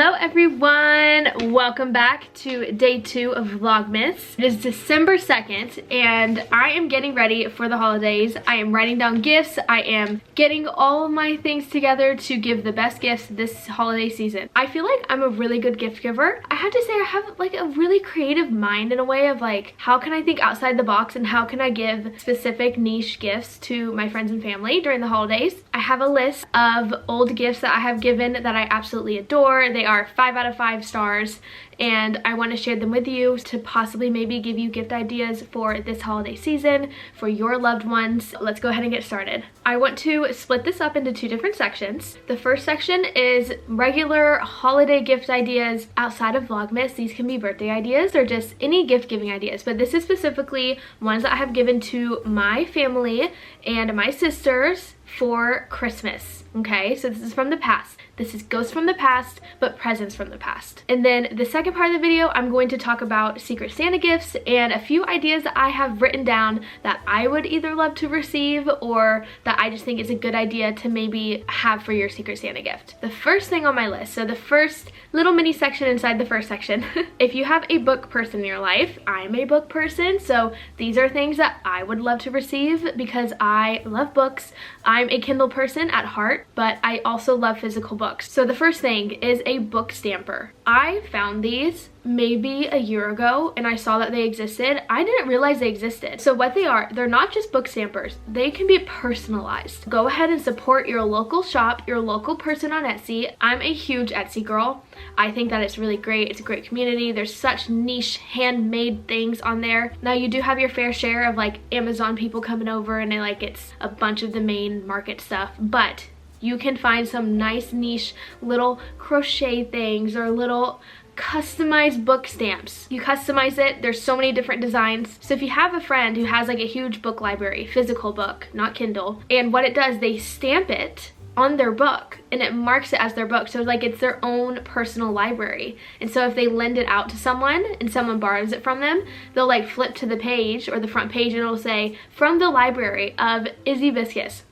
Hello everyone, welcome back to day 2 of Vlogmas. It is December 2nd and I am getting ready for the holidays. I am writing down gifts. I am getting all of my things together to give the best gifts this holiday season. I feel like I'm a really good gift giver. I have to say I have like a really creative mind in a way of like, how can I think outside the box and how can I give specific niche gifts to my friends and family during the holidays. I have a list of old gifts that I have given that I absolutely adore. They are 5 out of 5 stars and I want to share them with you to possibly maybe give you gift ideas for this holiday season for your loved ones. Let's go ahead and get started. I want to split this up into 2 different sections. The first section is regular holiday gift ideas outside of Vlogmas. These can be birthday ideas or just any gift giving ideas, but this is specifically ones that I have given to my family and my sisters for Christmas. Okay, so this is from the past. This is ghosts from the past, but presents from the past. And then the second part of the video, I'm going to talk about Secret Santa gifts and a few ideas that I have written down that I would either love to receive or that I just think is a good idea to maybe have for your Secret Santa gift. The first thing on my list, so the first little mini section inside the first section, if you have a book person in your life, I'm a book person, so these are things that I would love to receive because I love books. I'm a Kindle person at heart, but I also love physical books. So the first thing is a book stamper. I found these maybe a year ago and I saw that they existed. I didn't realize they existed. So what they are, they're not just book stampers. They can be personalized. Go ahead and support your local shop, your local person on Etsy. I'm a huge Etsy girl. I think that it's really great. It's a great community. There's such niche handmade things on there. Now you do have your fair share of like Amazon people coming over and it's a bunch of the main market stuff, but you can find some nice niche little crochet things or little customized book stamps. You customize it. There's so many different designs. So if you have a friend who has like a huge book library, physical book, not Kindle, and what it does, they stamp it on their book and it marks it as their book, so like it's their own personal library. And so if they lend it out to someone and someone borrows it from them, they'll like flip to the page or the front page and it'll say, from the library of Izzy Biscuits.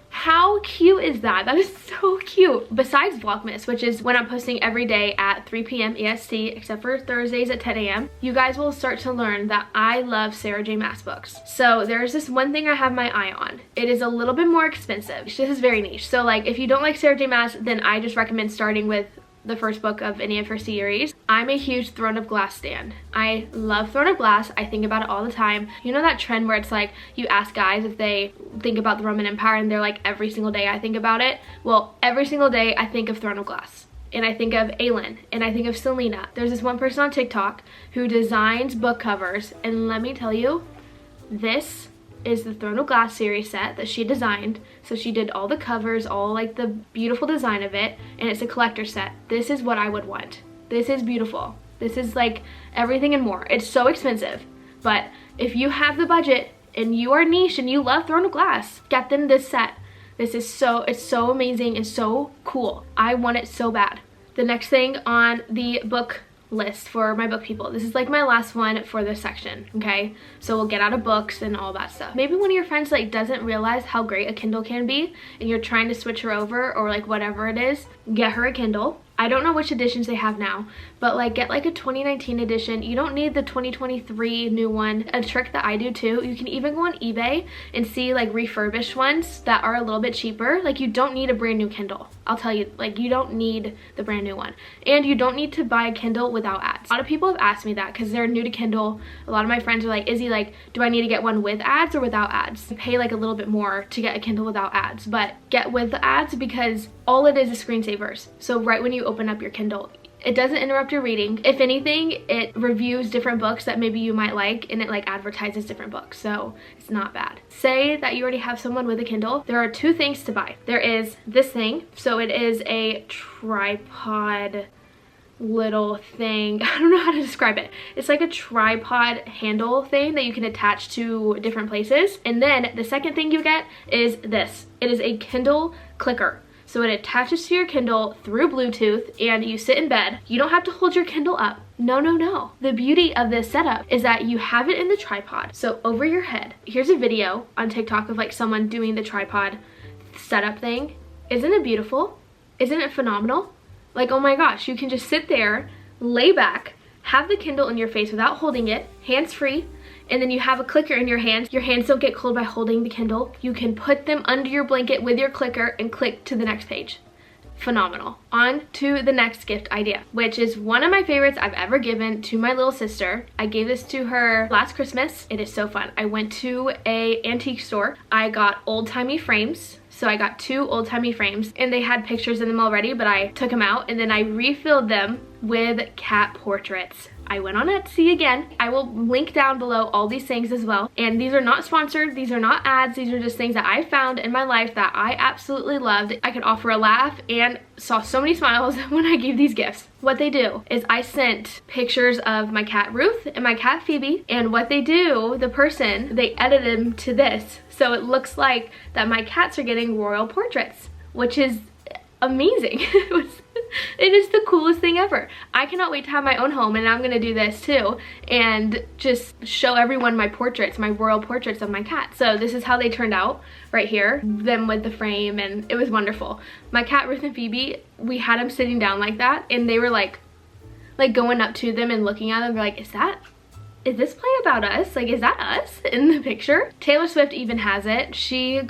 How cute is that? That is so cute. Besides Vlogmas, which is when I'm posting every day at 3 p.m. EST, except for Thursdays at 10 a.m., you guys will start to learn that I love Sarah J. Maas books. So there's this one thing I have my eye on. It is a little bit more expensive. This is very niche. So like if you don't like Sarah J. Maas, then I just recommend starting with the first book of any of her series. I'm a huge Throne of Glass stan. I love Throne of Glass. I think about it all the time. You know that trend where it's like you ask guys if they think about the Roman Empire and they're like, every single day I think about it? Well, every single day I think of Throne of Glass. And I think of Aelin, and I think of Selena. There's this one person on TikTok who designs book covers, and let me tell you, this is the Throne of Glass series set that she designed. So she did all the covers, all like the beautiful design of it, and it's a collector set. This is what I would want. This is beautiful. This is like everything and more. It's so expensive, but if you have the budget and you are niche and you love Throne of Glass, get them this set. This is it's so amazing and so cool. I want it so bad. The next thing on the book list for my book people, this is like my last one for this section, okay? So we'll get out of books and all that stuff. Maybe one of your friends like doesn't realize how great a Kindle can be and you're trying to switch her over or like whatever it is, get her a Kindle. I don't know which editions they have now, but like get like a 2019 edition. You don't need the 2023 new one. A trick that I do too, you can even go on eBay and see like refurbished ones that are a little bit cheaper. Like you don't need a brand new Kindle. I'll tell you, like you don't need the brand new one. And you don't need to buy a Kindle without ads. A lot of people have asked me that because they're new to Kindle. A lot of my friends are like, Izzy, like, do I need to get one with ads or without ads? You pay like a little bit more to get a Kindle without ads, but get with the ads because all it is screensavers. So right when you open up your Kindle, it doesn't interrupt your reading. If anything, it reviews different books that maybe you might like and it like advertises different books, so it's not bad. Say that you already have someone with a Kindle. There are 2 things to buy. There is this thing, so it is a tripod little thing. I don't know how to describe it. It's like a tripod handle thing that you can attach to different places. And then the second thing you get is this. It is a Kindle clicker. So it attaches to your Kindle through Bluetooth and you sit in bed. You don't have to hold your Kindle up. No, no, no. The beauty of this setup is that you have it in the tripod. So over your head. Here's a video on TikTok of like someone doing the tripod setup thing. Isn't it beautiful? Isn't it phenomenal? Like, oh my gosh, you can just sit there, lay back, have the Kindle in your face without holding it, hands-free, and then you have a clicker in your hands. Your hands don't get cold by holding the Kindle. You can put them under your blanket with your clicker and click to the next page. Phenomenal. On to the next gift idea, which is one of my favorites I've ever given to my little sister. I gave this to her last Christmas. It is so fun. I went to a antique store. I got old-timey frames. So I got 2 old-timey frames and they had pictures in them already, but I took them out and then I refilled them with cat portraits. I went on Etsy again. I will link down below all these things as well. And these are not sponsored. These are not ads. These are just things that I found in my life that I absolutely loved. I could offer a laugh and saw so many smiles when I gave these gifts. What they do is I sent pictures of my cat Ruth and my cat Phoebe. And what they do, the person, they edited them to this. So it looks like that my cats are getting royal portraits, which is amazing. It is the coolest thing ever. I cannot wait to have my own home, and I'm gonna do this too and just show everyone my portraits, my royal portraits of my cat. So this is how they turned out right here, them with the frame, and it was wonderful. My cat Ruth and Phoebe, we had them sitting down like that, and they were like going up to them and looking at them. They're like, is this play about us? Like, is that us in the picture? Taylor Swift even has it.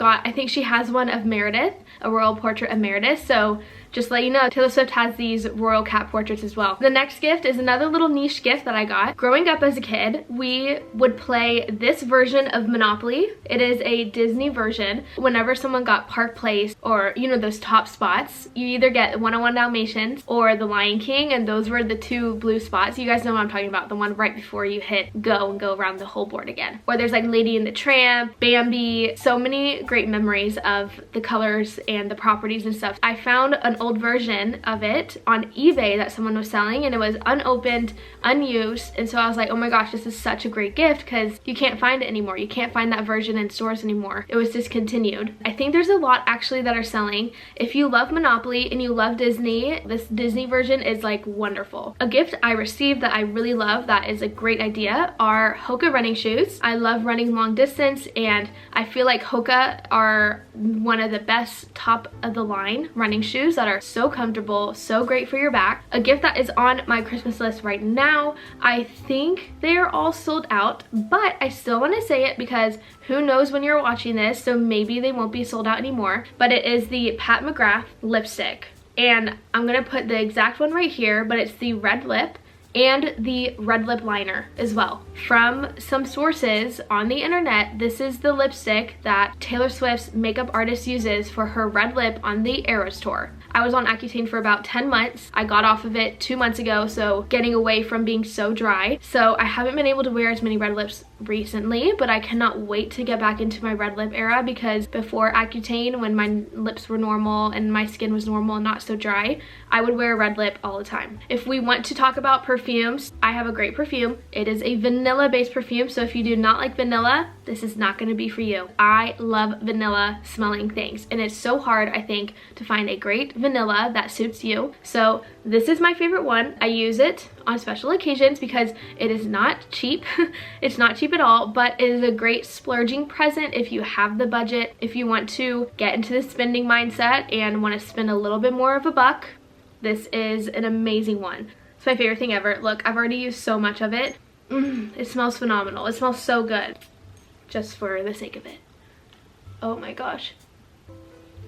I think she has one of Meredith, a royal portrait of Meredith. So just to let you know, Taylor Swift has these royal cat portraits as well. The next gift is another little niche gift that I got. Growing up as a kid, we would play this version of Monopoly. It is a Disney version. Whenever someone got Park Place or, you know, those top spots, you either get 101 Dalmatians or The Lion King, and those were the 2 blue spots. You guys know what I'm talking about, the one right before you hit go and go around the whole board again. Or there's like Lady and the Tramp, Bambi, so many great memories of the colors and the properties and stuff. I found an old version of it on eBay that someone was selling, and it was unopened, unused, and so I was like, oh my gosh, this is such a great gift because you can't find it anymore. You can't find that version in stores anymore. It was discontinued. I think there's a lot actually that are selling. If you love Monopoly and you love Disney, this Disney version is like wonderful. A gift I received that I really love that is a great idea are Hoka running shoes. I love running long distance, and I feel like Hoka are one of the best top of the line running shoes that are so comfortable, so great for your back. A gift that is on my Christmas list right now, I think they are all sold out, but I still want to say it because who knows when you're watching this, so maybe they won't be sold out anymore, but it is the Pat McGrath lipstick. And I'm gonna put the exact one right here, but it's the red lip and the red lip liner as well. From some sources on the internet, this is the lipstick that Taylor Swift's makeup artist uses for her red lip on the Eras tour. I was on Accutane for about 10 months. I got off of it 2 months ago, so getting away from being so dry. So I haven't been able to wear as many red lips recently, but I cannot wait to get back into my red lip era because before Accutane, when my lips were normal and my skin was normal and not so dry, I would wear a red lip all the time. If we want to talk about perfumes, I have a great perfume. It is a vanilla based perfume, so if you do not like vanilla, this is not going to be for you. I love vanilla smelling things, and it's so hard, I think, to find a great vanilla that suits you. So this is my favorite one. I use it on special occasions because it is not cheap. It's not cheap at all, but it is a great splurging present if you have the budget. If you want to get into the spending mindset and want to spend a little bit more of a buck, this is an amazing one. It's my favorite thing ever. Look, I've already used so much of it. It smells phenomenal. It smells so good, just for the sake of it. Oh my gosh.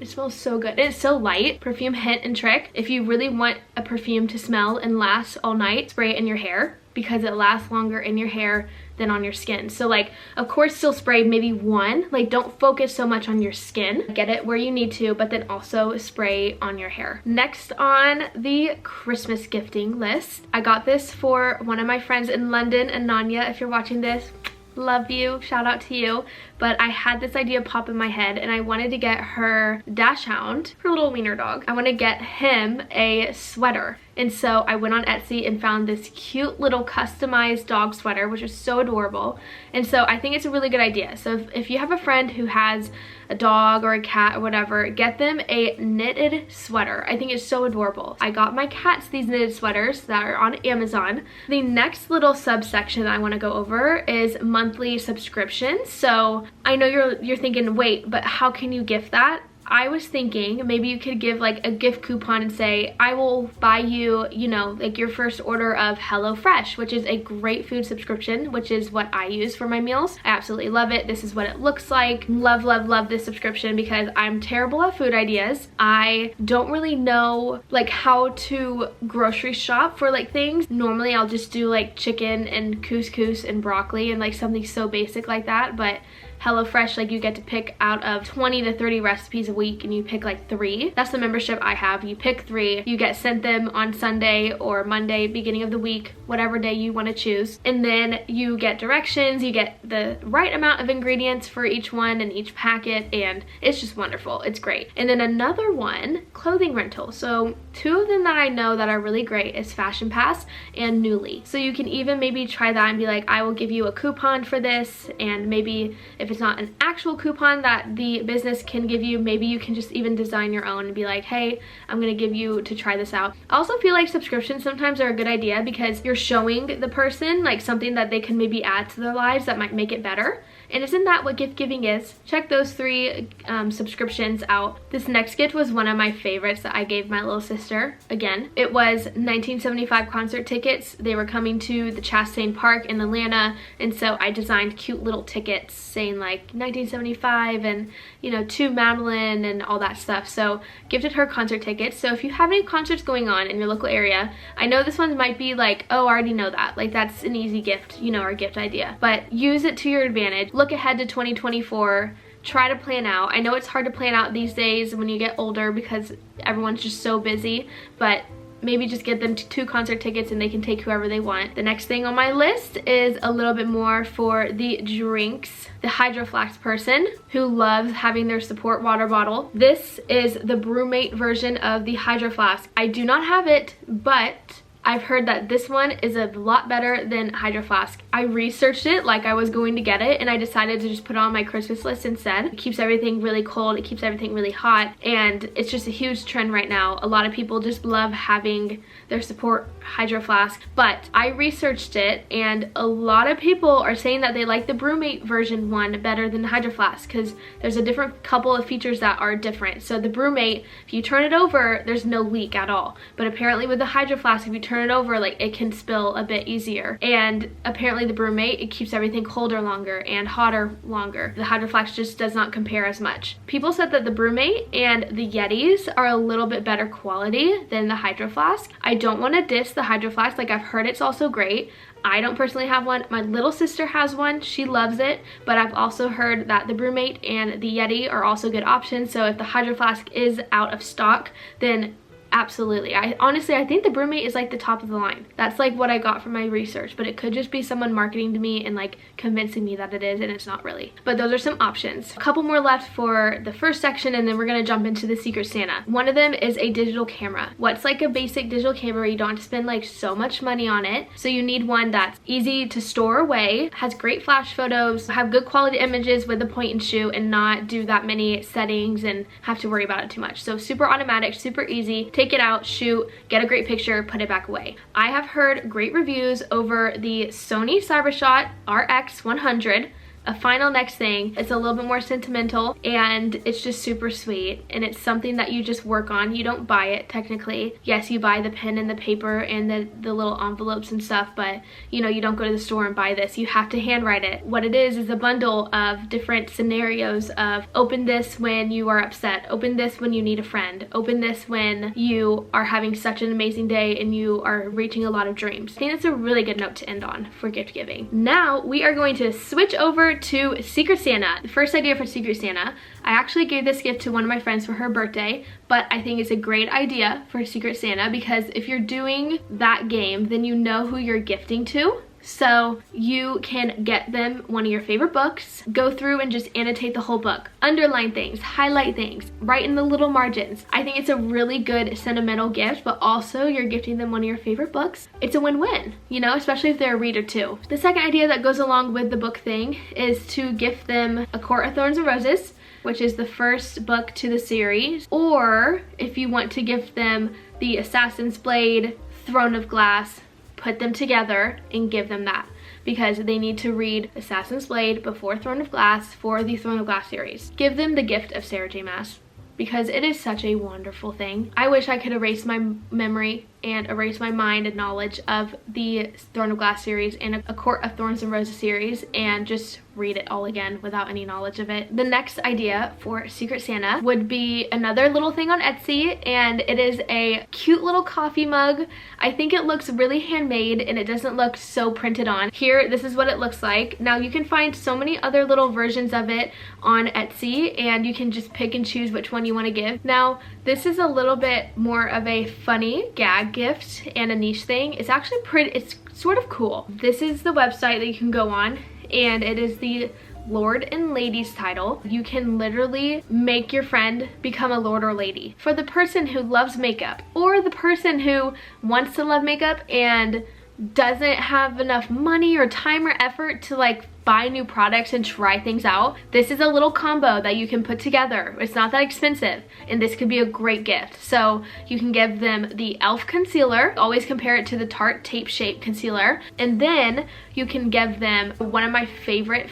It smells so good. It's so light. Perfume hint and trick. If you really want a perfume to smell and last all night, spray it in your hair because it lasts longer in your hair than on your skin. So like, of course, still spray maybe one. Like, don't focus so much on your skin. Get it where you need to, but then also spray on your hair. Next on the Christmas gifting list, I got this for one of my friends in London, Ananya, if you're watching this. Love you, shout out to you. But I had this idea pop in my head and I wanted to get her dachshund, her little wiener dog. I want to get him a sweater. And so I went on Etsy and found this cute little customized dog sweater, which is so adorable. And so I think it's a really good idea. So if you have a friend who has a dog or a cat or whatever, get them a knitted sweater. I think it's so adorable. I got my cats these knitted sweaters that are on Amazon. The next little subsection I want to go over is monthly subscriptions. So I know you're thinking, wait, but how can you gift that? I was thinking maybe you could give like a gift coupon and say, I will buy you, you know, like your first order of HelloFresh, which is a great food subscription, which is what I use for my meals. I absolutely love it. This is what it looks like. Love, love, love this subscription because I'm terrible at food ideas. I don't really know like how to grocery shop for like things. Normally I'll just do like chicken and couscous and broccoli and like something so basic like that, but HelloFresh, like you get to pick out of 20 to 30 recipes a week and you pick like 3. That's the membership I have. You pick 3, you get sent them on Sunday or Monday, beginning of the week, whatever day you want to choose. And then you get directions, you get the right amount of ingredients for each one and each packet, and it's just wonderful. It's great. And then another one, clothing rental. So 2 of them that I know that are really great is Fashion Pass and Nuuly. So you can even maybe try that and be like, I will give you a coupon for this, and maybe if it's not an actual coupon that the business can give you, maybe you can just even design your own and be like, hey, I'm gonna give you to try this out. I also feel like subscriptions sometimes are a good idea because you're showing the person like something that they can maybe add to their lives that might make it better. And isn't that what gift giving is? Check those 3 subscriptions out. This next gift was one of my favorites that I gave my little sister. Again, it was 1975 concert tickets. They were coming to the Chastain Park in Atlanta, and so I designed cute little tickets saying like 1975 and, you know, to Madeline and all that stuff. So gifted her concert tickets. So if you have any concerts going on in your local area, I know this one might be like, oh, I already know that. Like that's an easy gift, you know, or gift idea. But use it to your advantage. Look ahead to 2024. Try to plan out. I know it's hard to plan out these days when you get older because everyone's just so busy, but maybe just get them 2 concert tickets and they can take whoever they want. The next thing on my list is a little bit more for the drinks. The Hydroflask person who loves having their support water bottle. This is the Brewmate version of the Hydroflask. I do not have it, but I've heard that this one is a lot better than Hydroflask. I researched it like I was going to get it, and I decided to just put it on my Christmas list instead. It keeps everything really cold, it keeps everything really hot, and it's just a huge trend right now. A lot of people just love having their support Hydroflask, but I researched it, and a lot of people are saying that they like the Brewmate version one better than the Hydroflask because there's a different couple of features that are different. So the Brewmate, if you turn it over, there's no leak at all, but apparently with the Hydroflask, if you turn it over, like it can spill a bit easier. And apparently the Brewmate, it keeps everything colder longer and hotter longer. The Hydroflask just does not compare as much. People said that the Brewmate and the Yetis are a little bit better quality than the Hydroflask. I don't want to diss the Hydroflask, like I've heard it's also great. I don't personally have one. My little sister has one. She loves it, but I've also heard that the Brewmate and the Yeti are also good options. So if the Hydroflask is out of stock, then absolutely. Honestly, I think the Brewmate is like the top of the line. That's like what I got from my research, but it could just be someone marketing to me and like convincing me that it is, and it's not really. But those are some options. A couple more left for the first section, and then we're gonna jump into the Secret Santa. One of them is a digital camera. What's like a basic digital camera? You don't have to spend like so much money on it. So you need one that's easy to store away, has great flash photos, have good quality images with the point and shoot, and not do that many settings and have to worry about it too much. So super automatic, super easy. Take it out, shoot, get a great picture, put it back away. I have heard great reviews over the Sony CyberShot RX100. A final next thing. It's a little bit more sentimental, and it's just super sweet, and it's something that you just work on. You don't buy it technically. Yes, you buy the pen and the paper and the little envelopes and stuff, but you know, you don't go to the store and buy this. You have to handwrite it. What it is a bundle of different scenarios of open this when you are upset, open this when you need a friend, open this when you are having such an amazing day and you are reaching a lot of dreams. I think that's a really good note to end on for gift giving. Now we are going to switch over to Secret Santa. The first idea for Secret Santa, I actually gave this gift to one of my friends for her birthday, but I think it's a great idea for Secret Santa because if you're doing that game, then you know who you're gifting to. So you can get them one of your favorite books, go through and just annotate the whole book, underline things, highlight things, write in the little margins. I think it's a really good sentimental gift, but also you're gifting them one of your favorite books. It's a win-win, you know, especially if they're a reader too. The second idea that goes along with the book thing is to gift them A Court of Thorns and Roses, which is the first book to the series, or if you want to gift them the Assassin's Blade, Throne of Glass, put them together and give them that because they need to read Assassin's Blade before Throne of Glass for the Throne of Glass series. Give them the gift of Sarah J. Maas. because it is such a wonderful thing. I wish I could erase my memory and erase my mind and knowledge of the Throne of Glass series and A Court of Thorns and Roses series and just read it all again without any knowledge of it. The next idea for Secret Santa would be another little thing on Etsy, and it is a cute little coffee mug. I think it looks really handmade and it doesn't look so printed on. Here, this is what it looks like. Now you can find so many other little versions of it on Etsy, and you can just pick and choose which one you want to give. Now, this is a little bit more of a funny gag gift and a niche thing. It's actually pretty, it's sort of cool. This is the website that you can go on, and it is the Lord and Lady's title. You can literally make your friend become a lord or lady. For the person who loves makeup, or the person who wants to love makeup and doesn't have enough money or time or effort to like buy new products and try things out, this is a little combo that you can put together. It's not that expensive, and this could be a great gift. So you can give them the e.l.f. concealer. Always compare it to the Tarte Tape Shape concealer. And then you can give them one of my favorite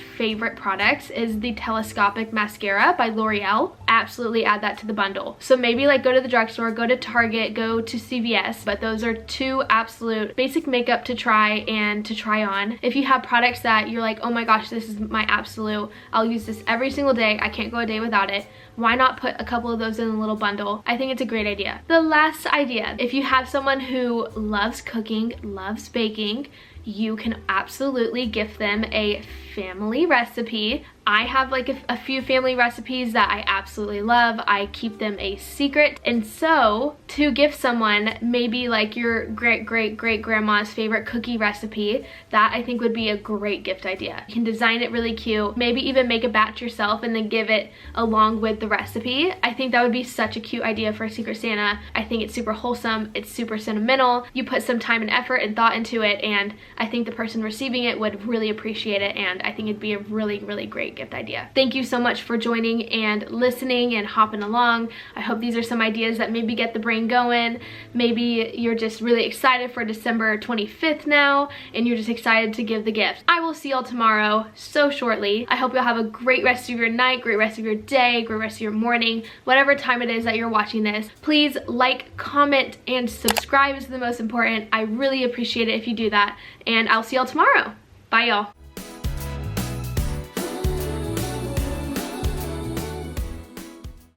products is the telescopic mascara by L'Oreal. Absolutely add that to the bundle. So maybe like go to the drugstore, go to Target, go to CVS, but those are two absolute basic makeup to try and to try on. If you have products that you're like, oh my gosh, this is my absolute, I'll use this every single day, I can't go a day without it, why not put a couple of those in a little bundle? I think it's a great idea. The last idea, if you have someone who loves cooking, loves baking, you can absolutely gift them a family recipe. I have like a few family recipes that I absolutely love. I keep them a secret. And so to gift someone maybe like your great-great-great-grandma's favorite cookie recipe, that I think would be a great gift idea. You can design it really cute, maybe even make a batch yourself and then give it along with the recipe. I think that would be such a cute idea for a Secret Santa. I think it's super wholesome, it's super sentimental. You put some time and effort and thought into it, and I think the person receiving it would really appreciate it, and I think it'd be a really great gift idea. Thank you so much for joining and listening and hopping along. I hope these are some ideas that maybe get the brain going. Maybe you're just really excited for December 25th now, and you're just excited to give the gift. I will see y'all tomorrow so shortly. I hope you'll have a great rest of your night, great rest of your day, great rest of your morning, whatever time it is that you're watching this. Please like, comment, and subscribe is the most important. I really appreciate it if you do that, and I'll see y'all tomorrow. Bye y'all.